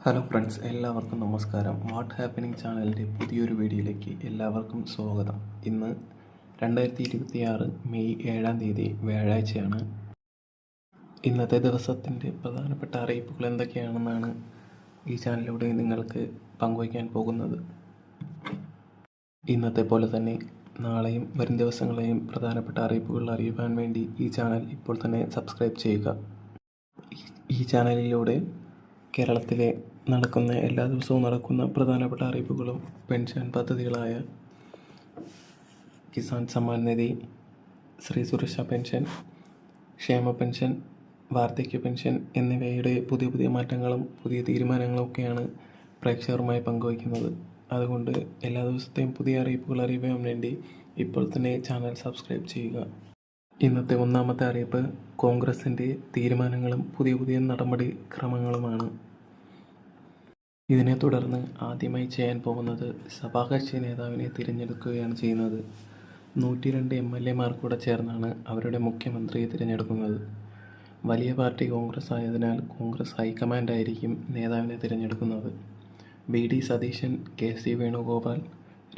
Hello friends, എല്ലാവർക്കും നമസ്കാരം. What happening ചാനലിൻ്റെ പുതിയൊരു വീഡിയോയിലേക്ക് എല്ലാവർക്കും സ്വാഗതം. ഇന്ന് 2026 മെയ് 7-ാം തീയതി വ്യാഴാഴ്ചയാണ്. ഇന്നത്തെ ദിവസത്തിൻ്റെ പ്രധാനപ്പെട്ട അറിയിപ്പുകൾ എന്തൊക്കെയാണെന്നാണ് ഈ ചാനലിലൂടെ നിങ്ങൾക്ക് പങ്കുവയ്ക്കാൻ പോകുന്നത്. ഇന്നത്തെ പോലെ തന്നെ നാളെയും വരും ദിവസങ്ങളെയും പ്രധാനപ്പെട്ട അറിയിപ്പുകൾ അറിയുവാൻ വേണ്ടി ഈ ചാനൽ ഇപ്പോൾ തന്നെ സബ്സ്ക്രൈബ് ചെയ്യുക. ഈ ചാനലിലൂടെ കേരളത്തിലെ എല്ലാ ദിവസവും നടക്കുന്ന പ്രധാനപ്പെട്ട അറിയിപ്പുകളും പെൻഷൻ പദ്ധതികളായ കിസാൻ സമ്മാൻ നിധി, സ്ത്രീ സുരക്ഷാ പെൻഷൻ, ക്ഷേമ പെൻഷൻ, വാർദ്ധക്യ പെൻഷൻ എന്നിവയുടെ പുതിയ മാറ്റങ്ങളും പുതിയ തീരുമാനങ്ങളും ഒക്കെയാണ് പ്രേക്ഷകരുമായി പങ്കുവയ്ക്കുന്നത്. അതുകൊണ്ട് എല്ലാ ദിവസത്തെയും പുതിയ അറിയിപ്പുകൾ അറിയുവാൻ വേണ്ടി ഇപ്പോൾ തന്നെ ചാനൽ സബ്സ്ക്രൈബ് ചെയ്യുക. ഇന്നത്തെ ഒന്നാമത്തെ അറിയിപ്പ് കോൺഗ്രസിൻ്റെ തീരുമാനങ്ങളും പുതിയ നടപടിക്രമങ്ങളുമാണ്. ഇതിനെ തുടർന്ന് ആദ്യമായി ചെയ്യാൻ പോകുന്നത് സഭാകക്ഷി നേതാവിനെ തിരഞ്ഞെടുക്കുകയാണ് ചെയ്യുന്നത്. 102 MLA-മാർ കൂടെ ചേർന്നാണ് അവരുടെ മുഖ്യമന്ത്രിയെ തിരഞ്ഞെടുക്കുന്നത്. വലിയ പാർട്ടി കോൺഗ്രസ് ആയതിനാൽ കോൺഗ്രസ് ഹൈക്കമാൻഡായിരിക്കും നേതാവിനെ തിരഞ്ഞെടുക്കുന്നത്. VD സതീശൻ, KC വേണുഗോപാൽ,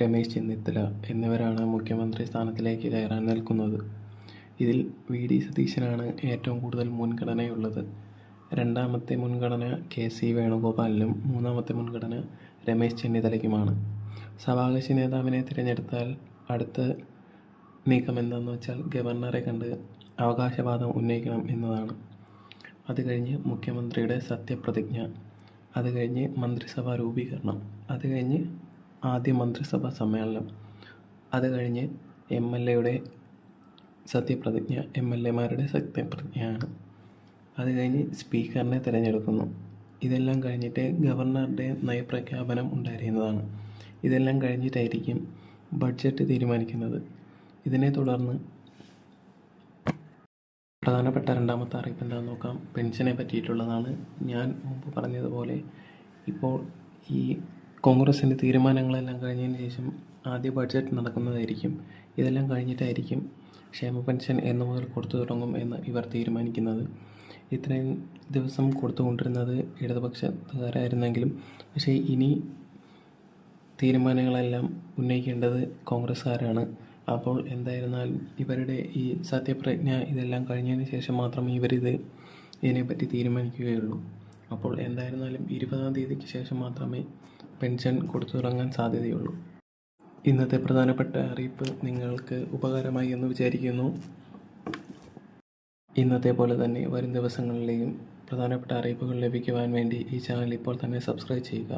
രമേശ് ചെന്നിത്തല എന്നിവരാണ് മുഖ്യമന്ത്രി സ്ഥാനത്തിലേക്ക് കയറാൻ നിൽക്കുന്നത്. ഇതിൽ VD സതീശനാണ് ഏറ്റവും കൂടുതൽ മുൻഗണനയുള്ളത്. രണ്ടാമത്തെ മുൻഗണന KC വേണുഗോപാലിനും മൂന്നാമത്തെ മുൻഗണന രമേശ് ചെന്നിത്തലയ്ക്കുമാണ്. സഭാകക്ഷി നേതാവിനെ തിരഞ്ഞെടുത്താൽ അടുത്ത നീക്കം എന്താണെന്ന് വെച്ചാൽ ഗവർണറെ കണ്ട് അവകാശവാദം ഉന്നയിക്കണം എന്നതാണ്. അത് കഴിഞ്ഞ് മുഖ്യമന്ത്രിയുടെ സത്യപ്രതിജ്ഞ, അത് കഴിഞ്ഞ് മന്ത്രിസഭാ രൂപീകരണം, അത് കഴിഞ്ഞ് ആദ്യ മന്ത്രിസഭാ സമ്മേളനം, അത് കഴിഞ്ഞ് MLA-യുടെ സത്യപ്രതിജ്ഞ, MLA-മാരുടെ സത്യപ്രതിജ്ഞയാണ്. അത് കഴിഞ്ഞ് സ്പീക്കറിനെ തിരഞ്ഞെടുക്കുന്നു. ഇതെല്ലാം കഴിഞ്ഞിട്ട് ഗവർണറുടെ നയപ്രഖ്യാപനം ഉണ്ടായിരിക്കുന്നതാണ്. ഇതെല്ലാം കഴിഞ്ഞിട്ടായിരിക്കും ബഡ്ജറ്റ് തീരുമാനിക്കുന്നത്. ഇതിനെ തുടർന്ന് പ്രധാനപ്പെട്ട രണ്ടാമത്തെ അറിയിപ്പ് എന്താണെന്ന് നോക്കാം. പെൻഷനെ പറ്റിയിട്ടുള്ളതാണ്. ഞാൻ മുമ്പ് പറഞ്ഞതുപോലെ ഇപ്പോൾ ഈ കോൺഗ്രസിൻ്റെ തീരുമാനങ്ങളെല്ലാം കഴിഞ്ഞതിന് ശേഷം ആദ്യ ബഡ്ജറ്റ് നടക്കുന്നതായിരിക്കും. ഇതെല്ലാം കഴിഞ്ഞിട്ടായിരിക്കും ക്ഷേമ പെൻഷൻ എന്ന് മുതൽ കൊടുത്തു തുടങ്ങും എന്ന് ഇവർ തീരുമാനിക്കുന്നത്. ഇത്രയും ദിവസം കൊടുത്തുകൊണ്ടിരുന്നത് ഇടതുപക്ഷക്കാരായിരുന്നെങ്കിലും പക്ഷേ ഇനി തീരുമാനങ്ങളെല്ലാം ഉന്നയിക്കേണ്ടത് കോൺഗ്രസ്സുകാരാണ്. അപ്പോൾ എന്തായിരുന്നാലും ഇവരുടെ ഈ സത്യപ്രതിജ്ഞ ഇതെല്ലാം കഴിഞ്ഞതിന് ശേഷം മാത്രമേ ഇതിനെപ്പറ്റി തീരുമാനിക്കുകയുള്ളൂ. അപ്പോൾ എന്തായിരുന്നാലും 20-ാം തീയതിക്ക് ശേഷം മാത്രമേ പെൻഷൻ കൊടുത്തു തുടങ്ങാൻ സാധ്യതയുള്ളൂ. ഇന്നത്തെ പ്രധാനപ്പെട്ട അറിയിപ്പ് നിങ്ങൾക്ക് ഉപകാരമായി എന്ന് വിചാരിക്കുന്നു. ഇന്നത്തെ പോലെ തന്നെ വരും ദിവസങ്ങളിലെയും പ്രധാനപ്പെട്ട അറിയിപ്പുകൾ ലഭിക്കുവാൻ വേണ്ടി ഈ ചാനൽ ഇപ്പോൾ തന്നെ സബ്സ്ക്രൈബ് ചെയ്യുക.